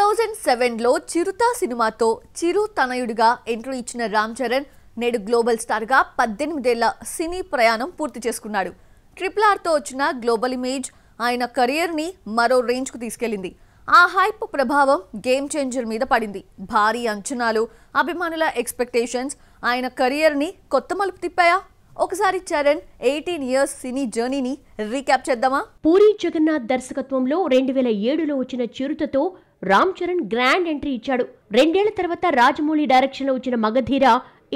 2007లో చిరుత సినిమాతో చిరు తనయుడిగా ఎంట్రీ ఇచ్చిన రామ్ చరణ్ నేడు గ్లోబల్ స్టార్ గా 18 ఏళ్ల సినీ ప్రయాణం పూర్తి చేసుకున్నాడు. RRR తో వచ్చిన గ్లోబల్ ఇమేజ్ ఆయన కెరీర్ ని మరో రేంజ్ కు తీసుకెళ్లింది. ఆ హైప్ ప్రభావం గేమ్ చేంజర్ మీద పడింది. భారీ అంచనాలు, అభిమానుల ఎక్స్‌పెక్టేషన్స్ ఆయన కెరీర్ ని కొత్త మలుపు తిప్పాయా? ఒకసారి చరణ్ 18 ఇయర్స్ సినీ జర్నీని రీక్యాప్ చేద్దామా? పూరి జగన్నాథ్ దర్శకత్వంలో 2007లో వచ్చిన చిరుతతో రామ్ చరణ్ గ్రాండ్ ఎంట్రీ ఇచ్చాడు. 2 ఏళ్ల తర్వాత రాజమౌళి డైరెక్షన్ లో వచ్చిన మగధీర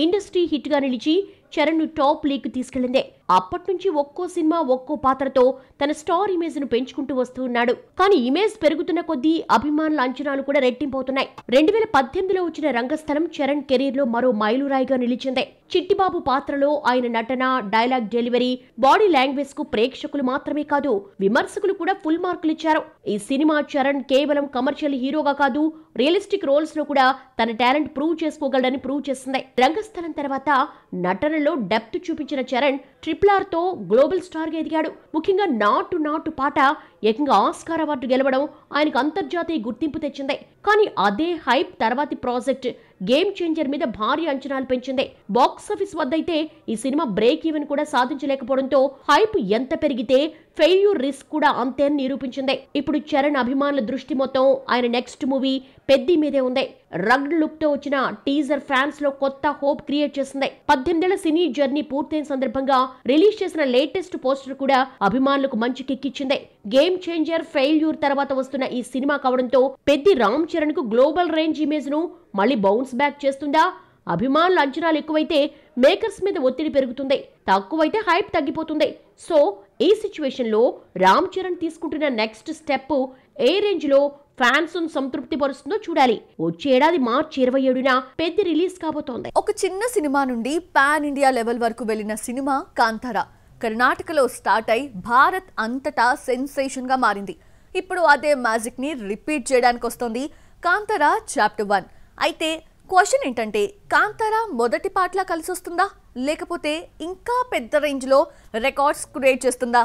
ఇండస్ట్రీ హిట్ గా నిలిచి చరణ్ ను టాప్ లీగ్ తీసుకెళ్లిందే. అప్పటి నుంచి ఒక్కో సినిమా ఒక్కో పాత్రతో తన స్టార్ ఇమేజ్ ను పెంచుకుంటూ వస్తూ ఉన్నాడు. కానీ ఇమేజ్ పెరుగుతున్న కొద్దీ అభిమానుల అంచనాలు కూడా రెట్టింపవుతున్నాయి. 2018లో వచ్చిన రంగస్థలం చరణ్ కెరీర్ లో మరో మైలురాయిగా నిలిచిందే. చిట్టిబాబు పాత్రలో ఆయన నటన, డైలాగ్ డెలివరీ, బాడీ లాంగ్వేజ్ కు ప్రేక్షకులు మాత్రమే కాదు విమర్శకులు కూడా ఫుల్ మార్కులు ఇచ్చారు. ఈ సినిమా చరణ్ కేవలం కమర్షియల్ హీరోగా కాదు, రియలిస్టిక్ రోల్స్ లో కూడా తన టాలెంట్ ప్రూవ్ చేసుకోగలడని ప్రూవ్ చేసింది. రంగస్థలం తర్వాత నటనలో డెప్త్ చూపించిన చరణ్ RRR తో గ్లోబల్ స్టార్ గా ఎదిగాడు. ముఖ్యంగా నాటు పాట ఏకంగా ఆస్కార్ అవార్డు గెలవడం ఆయనకు అంతర్జాతీయ గుర్తింపు తెచ్చింది. కానీ అదే హైప్ తర్వాతి ప్రాజెక్ట్ గేమ్ చేంజర్ మీద భారీ అంచనాలు పెంచింది. బాక్సాఫీస్ వద్ద అయితే ఈ సినిమా బ్రేక్ ఈవెన్ కూడా సాధించలేకపోవడంతో హైప్ ఎంత పెరిగితే ఫెయిల్యూర్ రిస్క్ కూడా అంతే నిరూపించింది. ఇప్పుడు చరణ్ అభిమానుల దృష్టి మొత్తం ఆయన నెక్స్ట్ మూవీ పెద్ది మీదే ఉంది. రగ్డ్ లుక్ తో వచ్చిన టీజర్ ఫ్యాన్స్ లో కొత్త హోప్ క్రియేట్ చేసింది. 18 ఏళ్ల సినీ జర్నీ పూర్తయిన సందర్భంగా రిలీజ్ చేసిన లేటెస్ట్ పోస్టర్ కూడా అభిమానులకు మంచి కిక్కిచ్చింది. గేమ్ చేంజర్ ఫెయిల్యూర్ తర్వాత వస్తున్న ఈ సినిమా కావడంతో పెద్ది రామ్ చరణ్ కు గ్లోబల్ రేంజ్ ఇమేజ్ ను మళ్ళీ బౌన్స్ బ్యాక్ చేస్తుందా? అభిమానుల అంచనాలు ఎక్కువైతే మేకర్స్ మీద ఒత్తిడి పెరుగుతుంది, తక్కువైతే హైప్ తగ్గిపోతుంది. సో ఈ సిచ్యువేషన్ లో రామ్ చరణ్ తీసుకుంటున్న నెక్స్ట్ స్టెప్ ఏ రేంజ్ లో ఫ్యాన్స్ సంతృప్తి పరుస్తుందో చూడాలి. వచ్చే ఏడాది మార్చి 27న పెద్ది రిలీజ్ కాబోతోంది. ఒక చిన్న సినిమా నుండి పాన్ ఇండియా లెవెల్ వరకు వెళ్లిన సినిమా కాంతారా కర్ణాటకలో స్టార్ట్ అయి భారత్ అంతటా సెన్సేషన్ గా మారింది. ఇప్పుడు అదే మ్యాజిక్ ని రిపీట్ చేయడానికి వస్తోంది కాంతారా చాప్టర్ 1. అయితే క్వశ్చన్ ఏంటంటే, కాంతారా మొదటి పార్ట్లా కలిసి వస్తుందా, లేకపోతే ఇంకా పెద్ద రేంజ్ లో రికార్డ్స్ క్రియేట్ చేస్తుందా?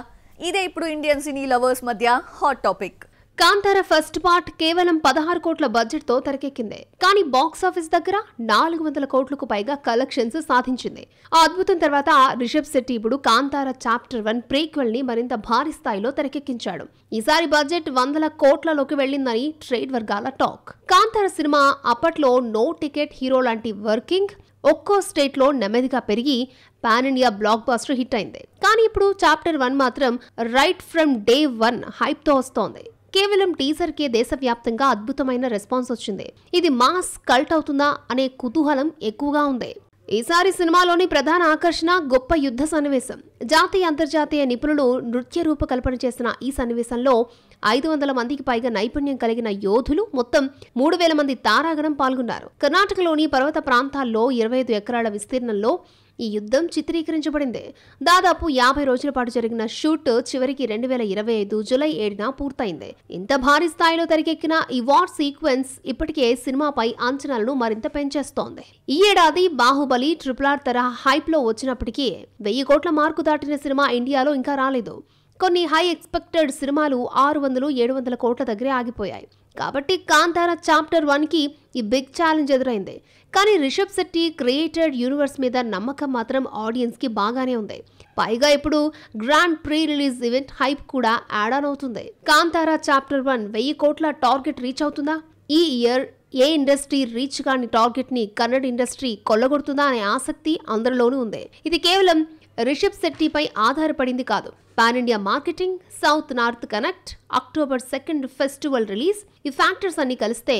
ఇదే ఇప్పుడు ఇండియన్ సినీ లవర్స్ మధ్య hot topic. Kantara first part కేవలం 16 కోట్ల బడ్జెట్ తో తెరకెక్కింది. కానీ బాక్సాఫీస్ దగ్గర 400 కోట్లకు పైగా కలెక్షన్స్ సాధించింది. ఆ అద్భుతం తర్వాత రిషబ్ శెట్టి ఇప్పుడు కాంతారా చాప్టర్ 1 ప్రీక్వెల్ ని మరింత భారీ స్థాయిలో తెరకెక్కించాడు. ఈసారి బడ్జెట్ 100 కోట్లలోకి వెళ్లిందని ట్రేడ్ వర్గాల టాక్. కాంతారా సినిమా అప్పట్లో నో టికెట్ హీరో లాంటి వర్కింగ్ ఒక్కో స్టేట్ లో నెమ్మదిగా పెరిగి pan India block buster hit అయింది. కానీ ఇప్పుడు చాప్టర్ 1 మాత్రం రైట్ ఫ్రమ్ డే 1 హైప్ తో వస్తోంది. కేవలం టీజర్ కే దేశవ్యాప్తంగా అద్భుతమైన రెస్పాన్స్ వచ్చింది. ఇది మాస్ కల్ట్ అవుతుందా అనే కుతూహలం ఎక్కువగా ఉంది. ఈసారి సినిమాలోని ప్రధాన ఆకర్షణ గొప్ప యుద్ధ సన్నివేశం. జాతీయ అంతర్జాతీయ నిపుణులు నృత్య రూపకల్పన చేసిన ఈ సన్నివేశంలో 500 మందికి పైగా నైపుణ్యం కలిగిన యోధులు, మొత్తం 3000 మంది తారాగణం పాల్గొన్నారు. కర్ణాటకలోని పర్వత ప్రాంతాల్లో 25 ఎకరాల విస్తీర్ణంలో ఈ యుద్ధం చిత్రీకరించబడింది. దాదాపు 50 రోజుల పాటు జరిగిన షూట్ చివరికి 2025 జూలై 7న పూర్తయింది. ఇంత భారీ స్థాయిలో తెరకెక్కిన ఈ వార్ సీక్వెన్స్ ఇప్పటికే సినిమాపై అంచనాలను మరింత పెంచేస్తోంది. ఈ ఏడాది బాహుబలి RRR తరహా హైప్ లో వచ్చినప్పటికీ 1000 కోట్ల మార్కు దాటిన సినిమా ఇండియాలో ఇంకా రాలేదు. కొన్ని హై ఎక్స్పెక్టెడ్ సినిమాలు 600-700 కోట్ల దగ్గరే ఆగిపోయాయి. కాబట్టి కాంతారా చాప్టర్ 1కి ఈ బిగ్ ఛాలెంజ్ ఎదురైంది. కానీ రిషబ్ శెట్టి క్రియేటెడ్ యూనివర్స్ మీద నమ్మకం మాత్రం ఆడియన్స్ కి బాగానే ఉంది. పైగా ఇప్పుడు grand pre release event hype కూడా యాడ్ ఆన్ అవుతుంది. కాంతారా చాప్టర్ 1 1000 కోట్ల టార్గెట్ రీచ్ అవుతుందా? ఈ ఇయర్ ఏ ఇండస్ట్రీ రీచ్ కాని టార్గెట్ ని కన్నడ ఇండస్ట్రీ కొల్లగొడుతుందా అనే ఆసక్తి అందరిలోనూ ఉంది. ఇది కేవలం రిషబ్ శెట్టిపై ఆధారపడింది కాదు. Pan India marketing, south north connect, October 2 festival release, ఈ ఫ్యాక్టర్స్ అన్ని కలిస్తే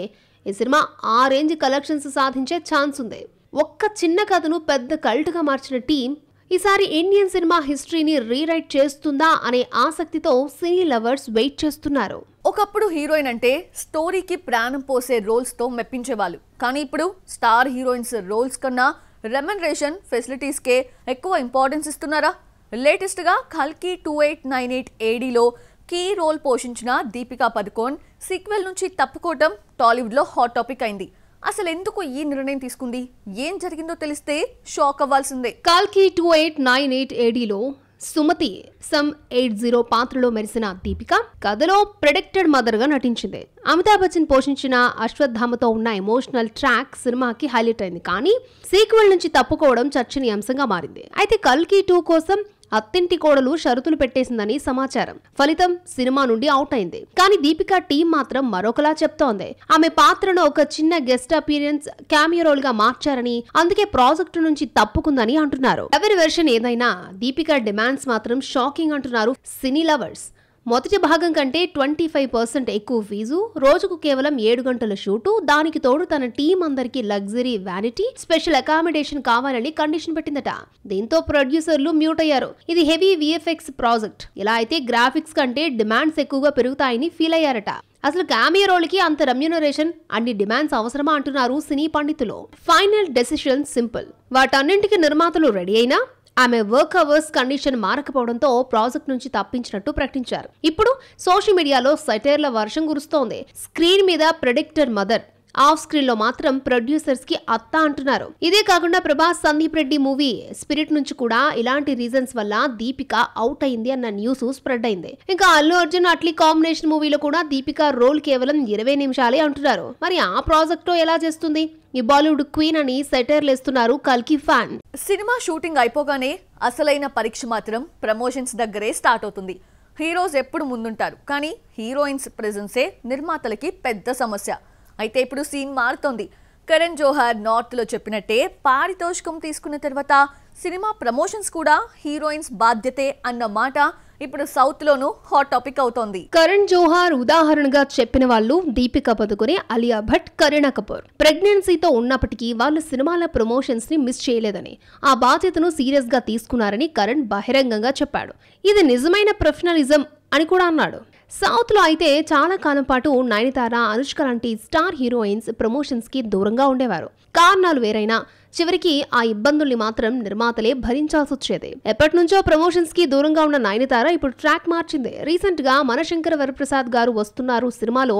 ఈ సినిమా ఆ రేంజ్ కలెక్షన్స్ సాధించే ఛాన్స్ ఉంది. ఒక్క చిన్న కథను పెద్ద కల్ట్ గా మార్చిన టీం ఈసారి ఇండియన్ సినిమా హిస్టరీని రీరైట్ చేస్తుందా అనే ఆసక్తితో సినీ లవర్స్ వెయిట్ చేస్తున్నారు. ఒకప్పుడు హీరోయిన్ అంటే స్టోరీకి ప్రాణం పోసే రోల్స్ తో మెప్పించేవాళ్ళు. కానీ ఇప్పుడు స్టార్ హీరోయిన్స్ రోల్స్ కన్నా రెమ్యునరేషన్, ఫెసిలిటీస్ కే ఎక్కువ ఇంపార్టెన్స్ ఇస్తున్నారా? లేటెస్ట్ గా కల్కి 2898 ADలో కీ రోల్ పోషించిన దీపికా పదుకోన్ సీక్వెల్ నుంచి తప్పుకోవటం టాలీవుడ్ లో హాట్ టాపిక్ అయింది. అసలు ఎందుకు ఈ నిర్ణయం తీసుకుంది? ఏం జరిగిందో తెలిస్తే షాక్ అవ్వాల్సిందే. కల్కి 2898 ADలో సుమతి సమ్ 80 పాత్రలో మెరిసిన దీపిక కథలో ప్రెడిక్టెడ్ మదర్ గా నటించింది. అమితాబ్ బచ్చన్ పోషించిన అశ్వత్థామతో ఉన్న ఎమోషనల్ ట్రాక్ సినిమాకి హైలైట్ అయింది. కానీ సీక్వెల్ నుంచి తప్పుకోవడం చర్చనీయాంశంగా మారింది. అయితే కల్కి 2 కోసం అత్తింటి కోడలు షరతులు పెట్టేసిందని సమాచారం. ఫలితం సినిమా నుండి అవుట్ అయింది. కానీ దీపిక టీం మాత్రం మరొకలా చెప్తోంది. ఆమె పాత్రను ఒక చిన్న గెస్ట్ అపీరియన్స్ క్యామియో రోల్ గా మార్చారని, అందుకే ప్రాజెక్టు నుంచి తప్పుకుందని అంటున్నారు. ఎవరి వెర్షన్ ఏదైనా దీపిక డిమాండ్స్ మాత్రం షాకింగ్ అంటున్నారు సినీ లవర్స్. మొదటి భాగం కంటే 25% ఎక్కువ ఫీజు, రోజుకు కేవలం 7 గంటల షూటు, దానికి తోడు తన టీం అందరికీ లగ్జరీ వ్యానిటీ, స్పెషల్ అకామిడేషన్ కావాలని కండిషన్ పెట్టిందట. దీంతో ప్రొడ్యూసర్లు మ్యూట్ అయ్యారు. ఇది హెవీ విఎఫ్ఎక్స్ ప్రాజెక్ట్, ఇలా అయితే గ్రాఫిక్స్ కంటే డిమాండ్స్ ఎక్కువగా పెరుగుతాయని ఫీల్ అయ్యారట. అసలు క్యామియో రోల్ కి అంత రెమ్యూనరేషన్, అన్ని డిమాండ్స్ అవసరమా అంటున్నారు సినీ పండితులు. Final decision simple. వాటన్నింటికి నిర్మాతలు రెడీ అయినా ఆమె వర్క్ అవర్స్ కండిషన్ మారకపోవడంతో ప్రాజెక్ట్ నుంచి తప్పించినట్టు ప్రకటించారు. ఇప్పుడు సోషల్ మీడియాలో సెటైర్ల వర్షం కురుస్తోంది. స్క్రీన్ మీద ప్రెడిక్టర్ మదర్, ఆఫ్ స్క్రీన్ లో మాత్రం ప్రొడ్యూసర్స్ కి అత్త అంటున్నారు. ఇదే కాకుండా ప్రభాస్ సందీప్ రెడ్డి మూవీ స్పిరిట్ నుంచి కూడా ఇలాంటి రీజన్స్ వల్ల దీపిక అవుట్ అయింది అన్న న్యూస్ స్ప్రెడ్ అయింది. ఇంకా అల్లు అర్జున్ అట్లీ కాంబినేషన్ మూవీలో కూడా దీపిక రోల్ కేవలం 20 నిమిషాలే అంటున్నారు. మరి ఆ ప్రాజెక్ట్ ఎలా చేస్తుంది? ఈ బాలీవుడ్ క్వీన్ అని సెటైర్లు వేస్తున్నారు కల్కి ఫ్యాన్. సినిమా షూటింగ్ అయిపోగానే అసలైన పరీక్ష మాత్రం ప్రమోషన్స్ దగ్గరే స్టార్ట్ అవుతుంది. హీరోస్ ఎప్పుడు ముందుంటారు, కానీ హీరోయిన్స్ ప్రెజెన్సే నిర్మాతలకి పెద్ద సమస్య. అయితే ఇప్పుడు సీన్ మారుతోంది. కరణ్ జోహర్ నార్త్ లో చెప్పినట్టే పారితోషికం తీసుకున్న తర్వాత సినిమా ప్రమోషన్స్ కూడా హీరోయిన్స్ బాధ్యతే అన్న మాట ఇప్పుడు సౌత్ లోనూ హాట్ టాపిక్ అవుతోంది. కరణ్ జోహర్ ఉదాహరణగా చెప్పిన వాళ్ళు దీపికా పదుకొనే, అలియా భట్, కరీనా కపూర్. ప్రెగ్నెన్సీతో ఉన్నప్పటికీ వాళ్ళు సినిమాల ప్రమోషన్స్ ని మిస్ చేయలేదని, ఆ బాధ్యతను సీరియస్ గా తీసుకున్నారని కరణ్ బహిరంగంగా చెప్పాడు. ఇది నిజమైన ప్రొఫెషనలిజం అని కూడా అన్నాడు. సౌత్ లో అయితే చాలా కాలం పాటు నయనతార, అనుష్క లాంటి స్టార్ హీరోయిన్స్ ప్రమోషన్స్ కి దూరంగా ఉండేవారు. కారణాలు వేరైనా చివరికి ఆ ఇబ్బందుల్ని మాత్రం నిర్మాతలే భరించాల్సి వచ్చేది. ఎప్పటి నుంచో ప్రమోషన్స్ కి దూరంగా ఉన్న నయనతార ఇప్పుడు ట్రాక్ మార్చింది. రీసెంట్ గా మనశంకర వరప్రసాద్ గారు వస్తున్నారు సినిమాలో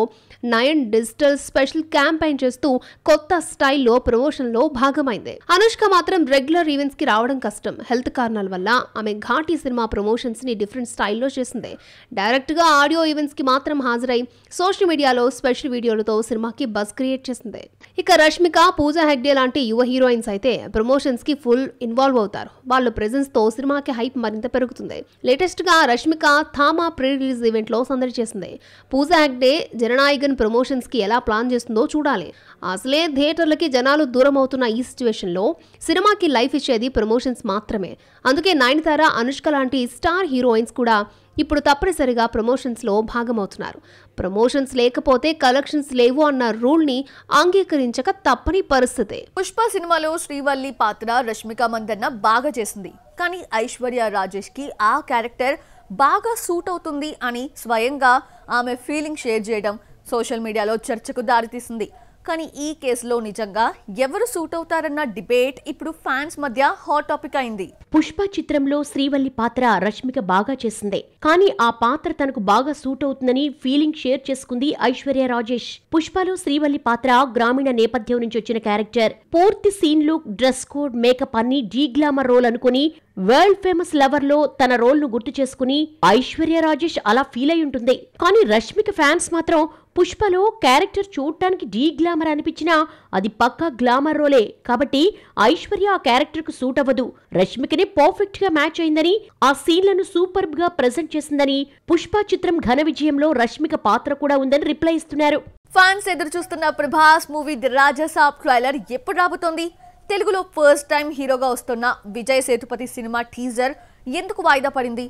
నయన్ డిజిటల్ స్పెషల్ క్యాంపెయిన్ చేస్తూ కొత్త స్టైల్లో ప్రమోషన్ లో భాగమైంది. అనుష్క మాత్రం రెగ్యులర్ ఈవెంట్స్ కి రావడం కష్టం. హెల్త్ కారణాల వల్ల ఆమె ఘాటీ సినిమా ప్రమోషన్స్ ని డిఫరెంట్ స్టైల్లో చేసింది. డైరెక్ట్ గా ఆడియో ఈవెంట్స్ కి మాత్రం హాజరై సోషల్ మీడియాలో స్పెషల్ వీడియోలతో సినిమాకి బజ్ క్రియేట్ చేసింది. ఇక రష్మిక, పూజా హెగ్డే లాంటి యువ హీరోయిన్స్ అయితే ప్రమోషన్స్ కి ఫుల్ ఇన్వాల్వ్ అవుతారు. వాళ్ళ ప్రెజెన్స్ తో సినిమాకి హైప్ మరింత పెరుగుతుంది. లేటెస్ట్ గా Rashmika Thama pre release event లో సందడి చేసింది. పూజా హెగ్డే జననాయగన్ ప్రమోషన్స్ కి ఎలా ప్లాన్ చేస్తుందో చూడాలి. అసలే థియేటర్లకి జనాలు దూరం అవుతున్న ఈ సిచ్యువేషన్ లో సినిమాకి లైఫ్ ఇచ్చేది ప్రమోషన్స్ మాత్రమే. అందుకే నయనతార, అనుష్క లాంటి స్టార్ హీరోయిన్స్ కూడా ఇప్పుడు తప్పనిసరిగా ప్రమోషన్స్ లో భాగమవుతున్నారు. ప్రమోషన్స్ లేకపోతే కలెక్షన్స్ లేవు అన్న రూల్ ని అంగీకరించక తప్పని పరిస్థితి. పుష్ప సినిమాలో శ్రీవల్లి పాత్ర రష్మిక మందన్న బాగా చేసింది. కానీ ఐశ్వర్య రాజేష్ కి ఆ క్యారెక్టర్ బాగా సూట్ అవుతుంది అని స్వయంగా ఆమె ఫీలింగ్ షేర్ చేయడం సోషల్ మీడియాలో చర్చకు దారితీసింది. కానీ ఈ కేసులో నిజంగా ఎవరు సూట్ అవుతారన్న డిబేట్ ఇప్పుడు ఫ్యాన్స్ మధ్య హాట్ టాపిక్ అయింది. పుష్ప చిత్రంలో శ్రీవల్లి పాత్ర రష్మిక బాగా చేసింది. కానీ ఆ పాత్ర తనకు బాగా సూట్ అవుతుందని ఫీలింగ్ షేర్ చేసుకుంది ఐశ్వర్య రాజేష్. పుష్పలో శ్రీవల్లి పాత్ర గ్రామీణ నేపథ్యం నుంచి వచ్చిన క్యారెక్టర్. పూర్తి scene look, dress code, makeup అన్ని డీ గ్లామర్ రోల్ అనుకుని వరల్డ్ ఫేమస్ లవర్ లో తన రోల్ ను గుర్తు చేసుకుని ఐశ్వర్య రాజేష్ అలా ఫీల్ అయి ఉంటుంది. కానీ రష్మిక ఫ్యాన్స్ మాత్రం పుష్పలో క్యారెక్టర్ చూడటానికి డీ గ్లామర్ అనిపించినా అది పక్కా గ్లామర్ రోలే కాబట్టి ఐశ్వర్య ఆ క్యారెక్టర్ కు సూట్ అవ్వదు. రష్మికనే పర్ఫెక్ట్ గా మ్యాచ్ అయిందని, ఆ సీన్లను సూపర్బ్ గా ప్రెజెంట్ చేసిందని, పుష్ప చిత్రం ఘన విజయంలో రష్మిక పాత్ర కూడా ఉందని రిప్లై ఇస్తున్నారు. ఫ్యాన్స్ ఎదురు చూస్తున్న Prabhas movie the Raja Saab trailer ఎప్పుడు రాబోతోంది? తెలుగులో ఫస్ట్ టైం హీరోగా వస్తున్న విజయ్ సేతుపతి సినిమా టీజర్ ఎందుకు వాయిదా పడింది?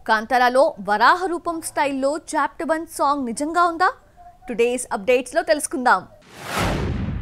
కాంతారాలో వరాహ రూపం స్టైల్లో చాప్టర్ 1 సాంగ్ నిజంగా ఉందా? టుడేస్ అప్డేట్స్ లో తెలుసుకుందాం.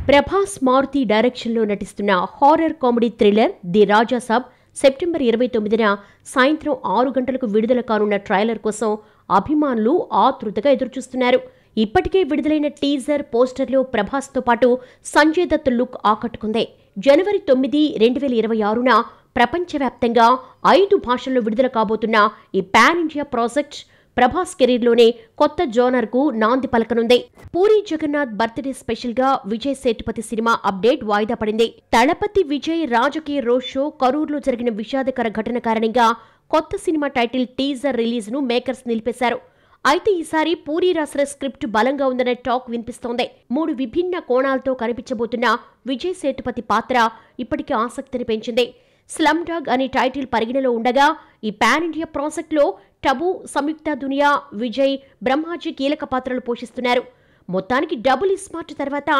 ప్రభాస్ మారుతి డైరెక్షన్ లో నటిస్తున్న horror comedy thriller the Rajasaab September 29న సాయంత్రం 6 గంటలకు విడుదల కానున్న ట్రైలర్ కోసం అభిమానులు ఆతృతగా ఎదురుచూస్తున్నారు. ఇప్పటికే విడుదలైన టీజర్, పోస్టర్లో ప్రభాస్తో పాటు సంజయ్ దత్ లుక్ ఆకట్టుకుంది. జనవరి 9, 2026న ప్రపంచవ్యాప్తంగా 5 భాషల్లో విడుదల కాబోతున్న ఈ పాన్ ఇండియా ప్రాజెక్ట్ ప్రభాస్ కెరీర్లోనే కొత్త జోనర్కు నాంది పలకనుంది. పూరి జగన్నాథ్ బర్త్డే స్పెషల్ గా విజయ్ సేతుపతి సినిమా అప్డేట్ వాయిదా పడింది. తలపతి విజయ్ రాజకీయ రోడ్ షో కరూర్లో జరిగిన విషాదకర ఘటన కారణంగా కొత్త సినిమా టైటిల్ టీజర్ రిలీజ్ ను మేకర్స్ నిలిపేశారు. అయితే ఈసారి పూరి రాసిన స్క్రిప్ట్ బలంగా ఉందనే టాక్ వినిపిస్తోంది. 3 విభిన్న కోణాలతో కనిపించబోతున్న విజయ్ సేతుపతి పాత్ర ఇప్పటికే ఆసక్తిని పెంచింది. స్లమ్ డాగ్ అనే టైటిల్ పరిగణలో ఉండగా ఈ పాన్ ఇండియా ప్రాజెక్టులో టబు, సంయుక్త దునియా, విజయ్, బ్రహ్మాజీ కీలక పాత్రలు పోషిస్తున్నారు. మొత్తానికి డబుల్ స్మార్ట్ తర్వాత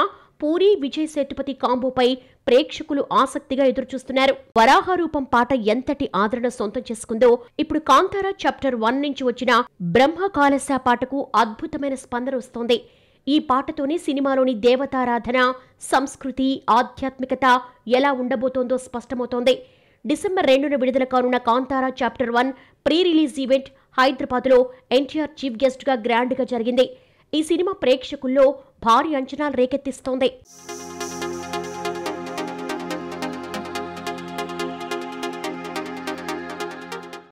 పూరి విజయ్ సేతుపతి కాంబోపై ప్రేక్షకులు ఆసక్తిగా ఎదురుచూస్తున్నారు. వరాహరూపం పాట ఎంతటి ఆదరణ సొంతం చేసుకుందో ఇప్పుడు కాంతారా చాప్టర్ 1 నుంచి వచ్చిన బ్రహ్మకాలస పాటకు అద్భుతమైన స్పందన వస్తోంది. ఈ పాటతోనే సినిమాలోని దేవతారాధన, సంస్కృతి, ఆధ్యాత్మికత ఎలా ఉండబోతోందో స్పష్టమవుతోంది. డిసెంబర్ 2న విడుదల కానున్న Kantara chapter 1 pre release event హైదరాబాద్లో ఎన్టీఆర్ చీఫ్ గెస్ట్గా గ్రాండ్గా జరిగింది. ఈ సినిమా ప్రేక్షకుల్లో భారీ అంచనాలు రేకెత్తిస్తోంది.